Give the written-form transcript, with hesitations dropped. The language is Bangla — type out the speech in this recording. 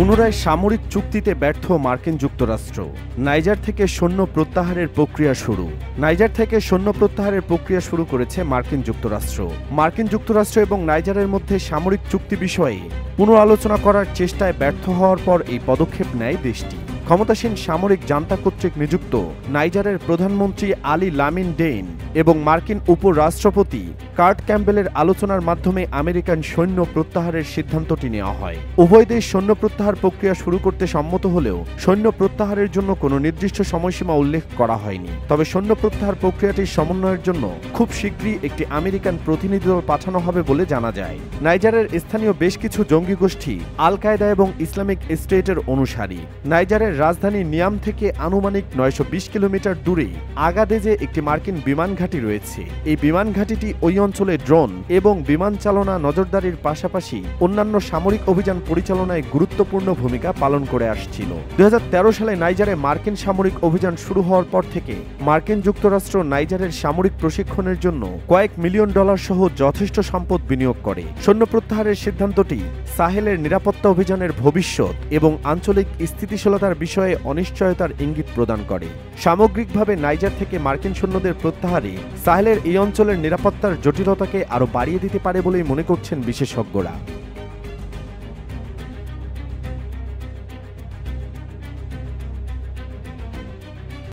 পুনরায় সামরিক চুক্তিতে ব্যর্থ মার্কিন যুক্তরাষ্ট্র। নাইজার থেকে সৈন্য প্রত্যাহারের প্রক্রিয়া শুরু। নাইজার থেকে সৈন্য প্রত্যাহারের প্রক্রিয়া শুরু করেছে মার্কিন যুক্তরাষ্ট্র। মার্কিন যুক্তরাষ্ট্র এবং নাইজারের মধ্যে সামরিক চুক্তি বিষয়ে পুনরালোচনা করার চেষ্টায় ব্যর্থ হওয়ার পর এই পদক্ষেপ নেয় দেশটি। ক্ষমতাসীন সামরিক জান্তা কর্তৃক নিযুক্ত নাইজারের প্রধানমন্ত্রী আলী লামিন ডেইন এবং মার্কিন উপরাষ্ট্রপতি কার্ট ক্যাম্বেলের আলোচনার মাধ্যমে আমেরিকান সৈন্য প্রত্যাহারের সিদ্ধান্তটি নেওয়া হয়। উভয় দেশ সৈন্য প্রত্যাহার প্রক্রিয়া শুরু করতে সম্মত হলেও সৈন্য প্রত্যাহারের জন্য কোনো নির্দিষ্ট সময়সীমা উল্লেখ করা হয়নি। তবে সৈন্য প্রত্যাহার প্রক্রিয়াটির সমন্বয়ের জন্য খুব শীঘ্রই একটি আমেরিকান প্রতিনিধি দল পাঠানো হবে বলে জানা যায়। নাইজারের স্থানীয় বেশ কিছু জঙ্গি গোষ্ঠী আল কায়দা এবং ইসলামিক স্টেটের অনুসারী। নাইজারের রাজধানী নিয়াম থেকে আনুমানিক 920 কিলোমিটার দূরে আগাদেজে একটি মার্কিন বিমান ঘাঁটি রয়েছে। এই বিমান ঘাঁটিটি ওই অঞ্চলে ড্রোন এবং বিমান চালনা নজরদারির পাশাপাশি অন্যান্য সামরিক অভিযান পরিচালনায় গুরুত্বপূর্ণ ভূমিকা পালন করে আসছিল। 2013 সালে নাইজারে মার্কিন সামরিক অভিযান শুরু হওয়ার পর থেকে মার্কিন যুক্তরাষ্ট্র নাইজারের সামরিক প্রশিক্ষণের জন্য কয়েক মিলিয়ন ডলার সহ যথেষ্ট সম্পদ বিনিয়োগ করে। সৈন্য প্রত্যাহারের সিদ্ধান্তটি সাহেলের নিরাপত্তা অভিযানের ভবিষ্যৎ এবং আঞ্চলিক স্থিতিশীলতার বিষয়ে অনিশ্চয়তার ইঙ্গিত প্রদান করে। সামগ্রিকভাবে নাইজার থেকে মার্কিন সৈন্যদের প্রত্যাহারে সাহেলের এই অঞ্চলের নিরাপত্তার জটিলতাকে আরও বাড়িয়ে দিতে পারে বলেই মনে করছেন বিশেষজ্ঞরা।